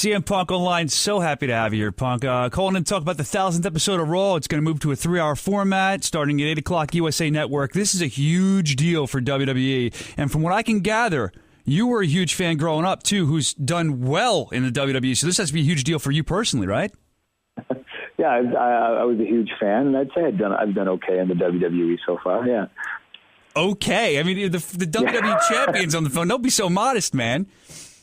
CM Punk online. So happy to have you here, Punk. Calling in to talk about the 1000th episode of Raw. It's going to move to a 3-hour format starting at 8 o'clock USA Network. This is a huge deal for WWE. And from what I can gather, you were a huge fan growing up, too, who's done well in the WWE. So this has to be a huge deal for you personally, right? Yeah, I was a huge fan, and I'd say I've done okay in the WWE so far, yeah. Okay. I mean, the WWE champion's on the phone. Don't be so modest, man.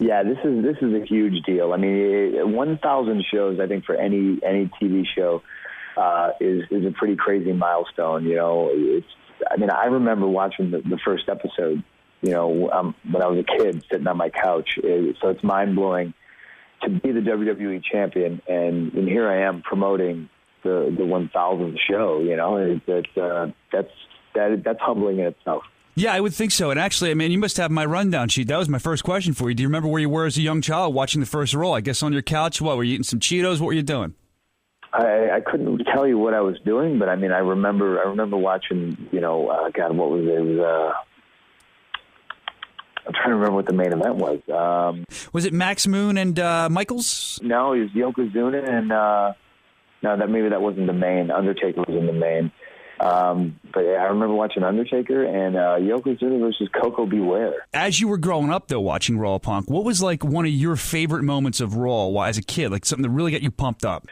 Yeah, this is a huge deal. I mean, 1,000 shows, I think, for any TV show is a pretty crazy milestone. You know, I remember watching the first episode, you know, when I was a kid sitting on my couch. So it's mind-blowing to be the WWE champion, and here I am promoting the 1,000th show. You know, that's humbling in itself. Yeah, I would think so. And actually, I mean, you must have my rundown sheet. That was my first question for you. Do you remember where you were as a young child watching the first Raw? I guess on your couch. What, were you eating some Cheetos? What were you doing? I couldn't tell you what I was doing, but I mean, I remember watching, you know, God, what was it? It was, I'm trying to remember what the main event was. Was it Max Moon and Michaels? No, it was Yokozuna and maybe that wasn't the main. Undertaker was in the main. But I remember watching Undertaker and Yokozuna versus Coco Beware. As you were growing up, though, watching Raw, Punk, what was like one of your favorite moments of Raw as a kid? Like something that really got you pumped up?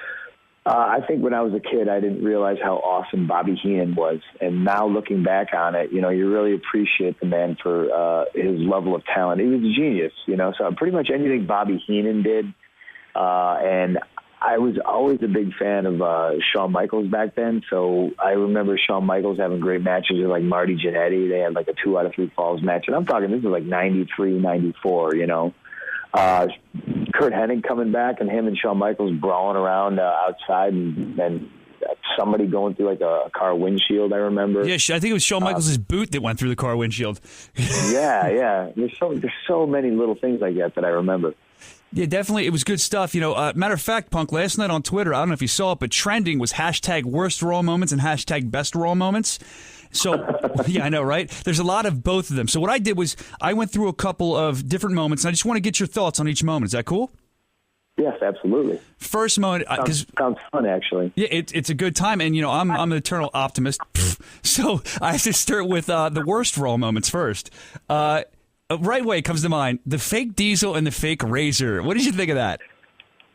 I think when I was a kid, I didn't realize how awesome Bobby Heenan was. And now looking back on it, you know, you really appreciate the man for his level of talent. He was a genius, you know, so pretty much anything Bobby Heenan did. And I was always a big fan of Shawn Michaels back then. So I remember Shawn Michaels having great matches with like Marty Jannetty. They had like a 2 out of 3 falls match. And I'm talking, this was like 93, 94, you know. Kurt Hennig coming back and him and Shawn Michaels brawling around outside and somebody going through like a car windshield, I remember. Yeah, I think it was Shawn Michaels' boot that went through the car windshield. Yeah. There's so many little things like that I remember. Yeah, definitely. It was good stuff. You know, matter of fact, Punk, last night on Twitter, I don't know if you saw it, but trending was hashtag worst Raw moments and hashtag best Raw moments. So, yeah, I know, right? There's a lot of both of them. So what I did was I went through a couple of different moments, and I just want to get your thoughts on each moment. Is that cool? Yes, absolutely. First moment. Sounds fun, actually. Yeah, it's a good time. And, you know, I'm an eternal optimist. So I have to start with the worst Raw moments first. Right away comes to mind, the fake Diesel and the fake Razor. What did you think of that?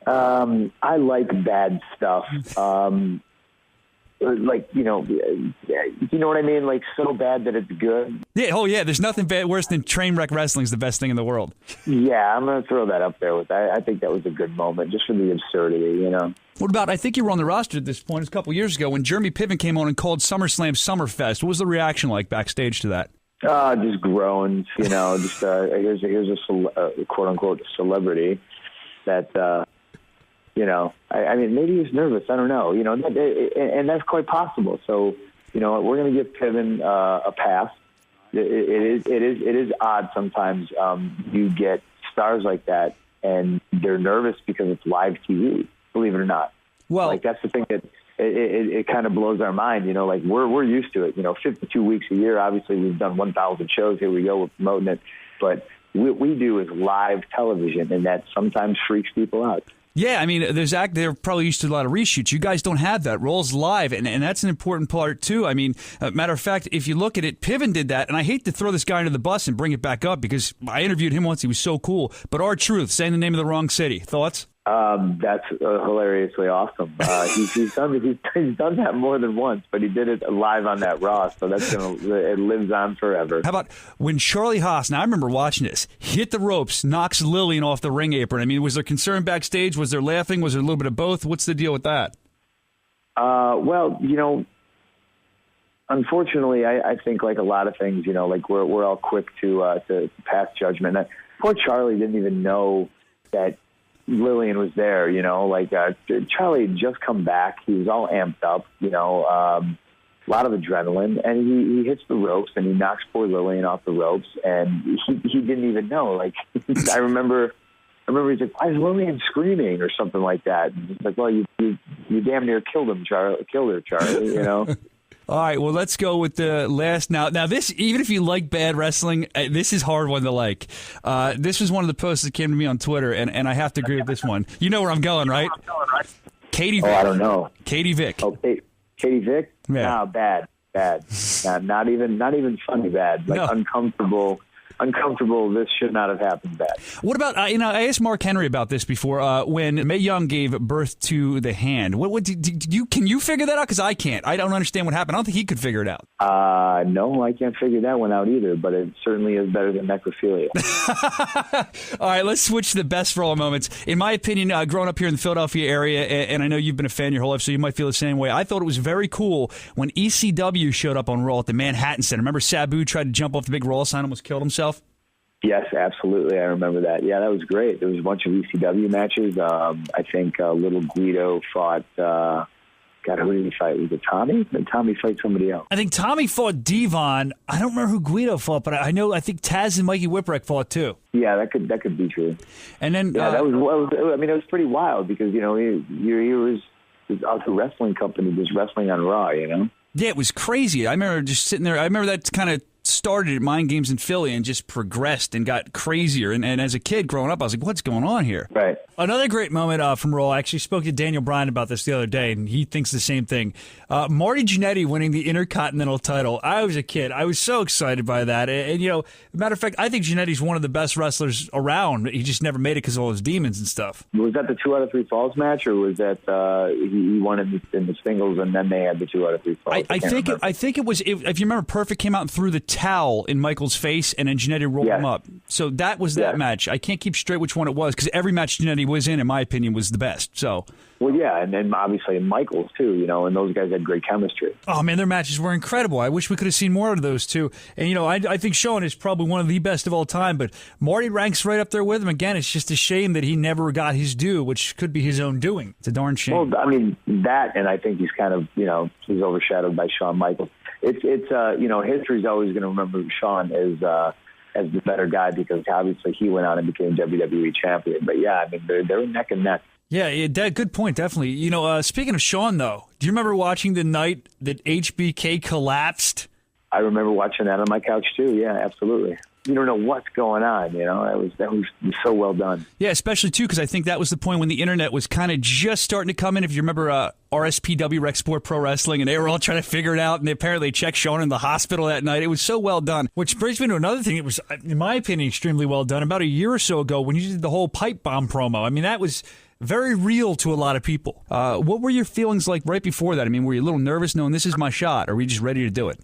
I like bad stuff. Like, you know what I mean? Like, so bad that it's good. Yeah, oh yeah, there's nothing worse than train wreck wrestling is the best thing in the world. Yeah, I'm going to throw that up there with that. I think that was a good moment, just for the absurdity, you know. What about, I think you were on the roster at this point, it was a couple years ago, when Jeremy Piven came on and called SummerSlam Summerfest. What was the reaction like backstage to that? Just groans, you know, just here's a quote-unquote celebrity that... you know, I mean, maybe he's nervous. I don't know. You know, and that's quite possible. So, you know, we're going to give Piven a pass. It is odd sometimes. You get stars like that, and they're nervous because it's live TV. Believe it or not. Well, like that's the thing that it kind of blows our mind. You know, like we're used to it. You know, 52 weeks a year. Obviously, we've done 1,000 shows. Here we go. We're promoting it, but what we do is live television, and that sometimes freaks people out. Yeah, I mean, they're probably used to a lot of reshoots. You guys don't have that. Raw's live, and that's an important part, too. I mean, matter of fact, if you look at it, Piven did that, and I hate to throw this guy under the bus and bring it back up because I interviewed him once. He was so cool. But R-Truth, saying the name of the wrong city. Thoughts? That's hilariously awesome. He's done that more than once, but he did it live on that Raw, so it lives on forever. How about when Charlie Haas, now I remember watching this, hit the ropes, knocks Lillian off the ring apron. I mean, was there concern backstage? Was there laughing? Was there a little bit of both? What's the deal with that? Well, you know, unfortunately, I think like a lot of things, you know, like we're all quick to pass judgment. Poor Charlie didn't even know that Lillian was there, you know, like Charlie had just come back. He was all amped up, you know, a lot of adrenaline, and he hits the ropes and he knocks poor Lillian off the ropes, and he didn't even know. Like, I remember he's like, why is Lillian screaming or something like that? And it's like, well, you damn near killed her, Charlie, you know. All right, well, let's go with the last. Now, this, even if you like bad wrestling, this is a hard one to like. This was one of the posts that came to me on Twitter, and I have to agree with this one. You know where I'm going, right? Katie Vick. Oh, I don't know. Katie Vick. Oh, Katie Vick? Yeah. No, bad. Not even funny bad. Like, no. Uncomfortable. This should not have happened. Bad. What about I asked Mark Henry about this before when Mae Young gave birth to the hand. Can you figure that out? Because I can't. I don't understand what happened. I don't think he could figure it out. No, I can't figure that one out either. But it certainly is better than necrophilia. All right, let's switch to the best for all moments. In my opinion, growing up here in the Philadelphia area, and I know you've been a fan your whole life, so you might feel the same way. I thought it was very cool when ECW showed up on Raw at the Manhattan Center. Remember Sabu tried to jump off the big Raw sign and almost killed himself? Yes, absolutely. I remember that. Yeah, that was great. There was a bunch of ECW matches. I think Little Guido fought, who did he fight? Was it Tommy? Did Tommy fight somebody else? I think Tommy fought Devon. I don't remember who Guido fought, but I think Taz and Mikey Whipwreck fought too. Yeah, that could be true. And then it was pretty wild because, he was out the wrestling company just wrestling on Raw, Yeah, it was crazy. I remember just sitting there. I remember that kind of started at Mind Games in Philly and just progressed and got crazier. And as a kid growing up, I was like, what's going on here? Right. Another great moment from Raw. I actually spoke to Daniel Bryan about this the other day, and he thinks the same thing. Marty Jannetty winning the Intercontinental title. I was a kid. I was so excited by that. And matter of fact, I think Jannetty's one of the best wrestlers around. He just never made it because of all his demons and stuff. Was that the 2 out of 3 falls match, or was that he won in the singles and then they had the 2 out of 3 falls? I think it was, if you remember, Perfect came out and threw the towel in Michael's face, and then Jannetty rolled him up. So that was that match. I can't keep straight which one it was because every match Jannetty was in my opinion, was the best. So. Well, yeah, and then obviously Michaels too, and those guys had great chemistry. Oh man, their matches were incredible. I wish we could have seen more of those two. And I think Shawn is probably one of the best of all time, but Marty ranks right up there with him. Again, it's just a shame that he never got his due, which could be his own doing. It's a darn shame. Well, I mean that, and I think he's kind of he's overshadowed by Shawn Michaels. It's history's always going to remember Shawn as the better guy because obviously he went on and became WWE champion. But yeah, I mean they're neck and neck. Yeah, good point, definitely. Speaking of Shawn, though, do you remember watching the night that HBK collapsed? I remember watching that on my couch, too. Yeah, absolutely. You don't know what's going on, That was so well done. Yeah, especially, too, because I think that was the point when the Internet was kind of just starting to come in. If you remember RSPW, Rec Sport Pro Wrestling, and they were all trying to figure it out, and they apparently checked Shawn in the hospital that night. It was so well done, which brings me to another thing. It was, in my opinion, extremely well done. About a year or so ago when you did the whole pipe bomb promo. I mean, that was very real to a lot of people. What were your feelings like right before that? I mean, were you a little nervous knowing this is my shot, or were you just ready to do it?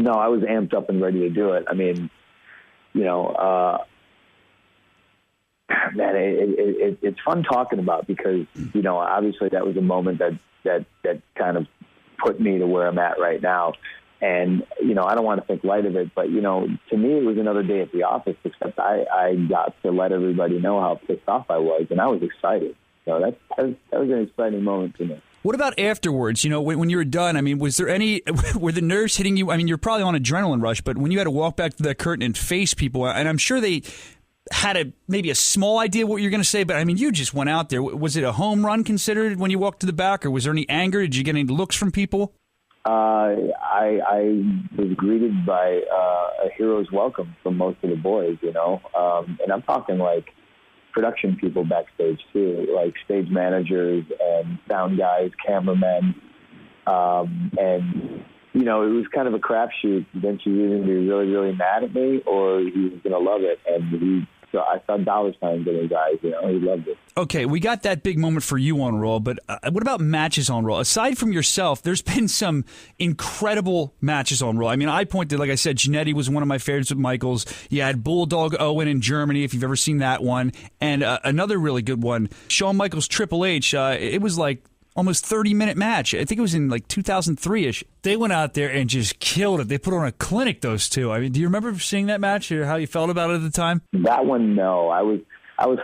No, I was amped up and ready to do it. I mean, man, it's fun talking about because, obviously that was a moment that kind of put me to where I'm at right now. And, I don't want to think light of it, but, to me it was another day at the office, except I got to let everybody know how pissed off I was, and I was excited. So that was an exciting moment to me. What about afterwards? When you were done, I mean, were the nerves hitting you? I mean, you're probably on adrenaline rush, but when you had to walk back to that curtain and face people, and I'm sure they had maybe a small idea what you're going to say, but I mean, you just went out there. Was it a home run considered when you walked to the back, or was there any anger? Did you get any looks from people? I was greeted by a hero's welcome from most of the boys, and I'm talking like production people backstage too, like stage managers and sound guys, cameramen, and it was kind of a crapshoot. Then she was going to be really, really mad at me, or he was going to love it, and so I saw dollar signs in his eyes. He loved it. Okay, we got that big moment for you on Raw, but what about matches on Raw? Aside from yourself, there's been some incredible matches on Raw. I mean, I pointed, like I said, Jannetty was one of my favorites with Michaels. You had Bulldog Owen in Germany, if you've ever seen that one. And another really good one, Shawn Michaels Triple H. It was like almost 30-minute match. I think it was in like 2003-ish. They went out there and just killed it. They put on a clinic, those two. I mean, do you remember seeing that match or how you felt about it at the time? That one, no. I was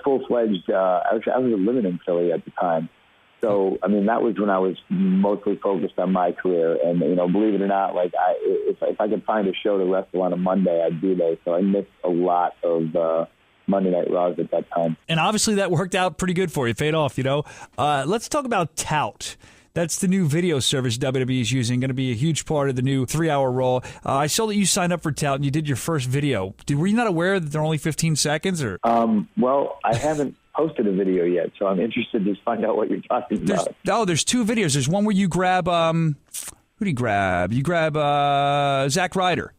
full-fledged. I was living in Philly at the time. So, I mean, that was when I was mostly focused on my career. And, believe it or not, like if I could find a show to wrestle on a Monday, I'd do those. So I missed a lot of Monday Night Raws at that time. And obviously that worked out pretty good for you. Paid off, Let's talk about Tout. That's the new video service WWE is using. Going to be a huge part of the new 3-hour Raw. I saw that you signed up for Tout and you did your first video. Were you not aware that they're only 15 seconds? Or well, I haven't posted a video yet, so I'm interested to find out what you're talking about. There's 2 videos. There's one where you grab who do you grab? You grab Zack Ryder.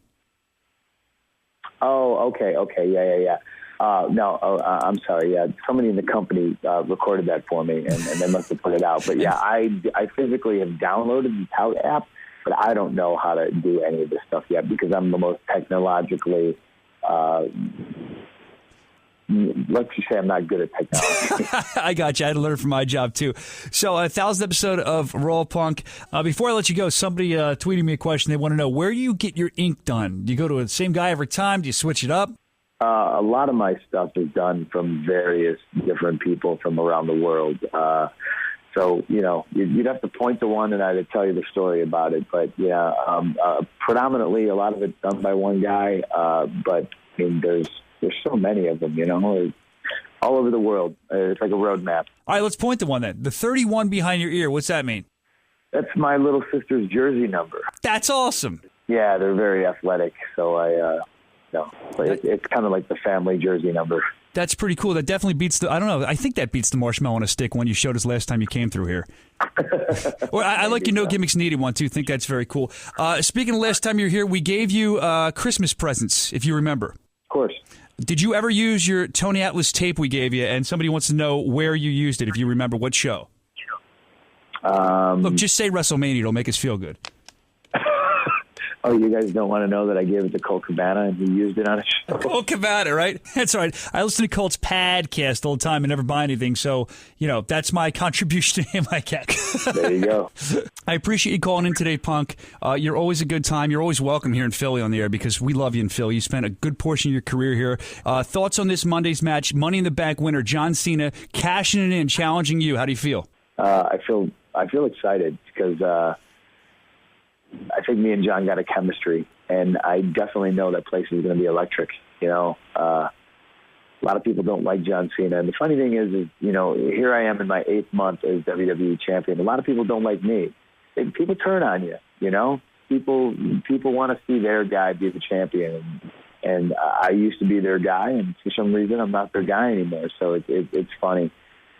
Oh, okay, yeah. No, I'm sorry. Yeah, somebody in the company recorded that for me, and they must have put it out. But yeah, I physically have downloaded the Tout app, but I don't know how to do any of this stuff yet because I'm the most technologically. Let's just say I'm not good at technology. I got you. I had to learn from my job, too. So, 1,000th episode of Raw Punk. Before I let you go, somebody tweeted me a question. They want to know, where do you get your ink done? Do you go to the same guy every time? Do you switch it up? A lot of my stuff is done from various different people from around the world. So, you'd have to point to one and I'd tell you the story about it. But, yeah, predominantly a lot of it's done by one guy. But, I mean, there's so many of them, all over the world. It's like a road map. All right, let's point to one then. The 31 behind your ear, what's that mean? That's my little sister's jersey number. That's awesome. Yeah, they're very athletic, so it's kind of like the family jersey number. That's pretty cool. That definitely beats I don't know, I think that beats the marshmallow on a stick one you showed us last time you came through here. Well, I like your no gimmicks needed one, too. Think that's very cool. Speaking of last time you were here, we gave you Christmas presents, if you remember. Of course. Did you ever use your Tony Atlas tape we gave you? And somebody wants to know where you used it, if you remember what show. Look, just say WrestleMania. It'll make us feel good. Oh, you guys don't want to know that I gave it to Colt Cabana and he used it on a show? Colt Cabana, right? That's all right. I listen to Colt's podcast all the time and never buy anything. So, that's my contribution to him, I guess. There you go. I appreciate you calling in today, Punk. You're always a good time. You're always welcome here in Philly on the air because we love you in Philly. You spent a good portion of your career here. Thoughts on this Monday's match? Money in the Bank winner, John Cena, cashing it in, challenging you. How do you feel? I feel excited because I think me and John got a chemistry, and I definitely know that place is going to be electric. A lot of people don't like John Cena, and the funny thing is here I am in my 8th month as WWE champion. A lot of people don't like me. People turn on you. People want to see their guy be the champion, and I used to be their guy, and for some reason I'm not their guy anymore. So it's funny.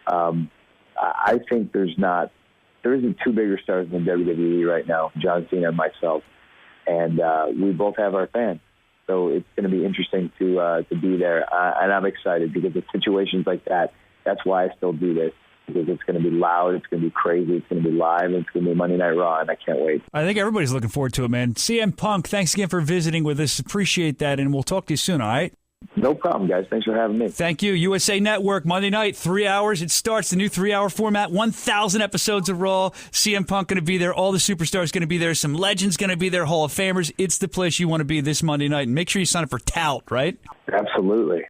I think there isn't 2 bigger stars in WWE right now, John Cena and myself, and we both have our fans. So it's going to be interesting to be there, and I'm excited because it's situations like that. That's why I still do this, because it's going to be loud, it's going to be crazy, it's going to be live, and it's going to be Monday Night Raw, and I can't wait. I think everybody's looking forward to it, man. CM Punk, thanks again for visiting with us. Appreciate that, and we'll talk to you soon, all right? No problem, guys. Thanks for having me. Thank you. USA Network, Monday night, 3 hours. It starts the new 3-hour format, 1,000 episodes of Raw. CM Punk going to be there. All the superstars going to be there. Some legends going to be there. Hall of Famers. It's the place you want to be this Monday night. And make sure you sign up for Tout, right? Absolutely.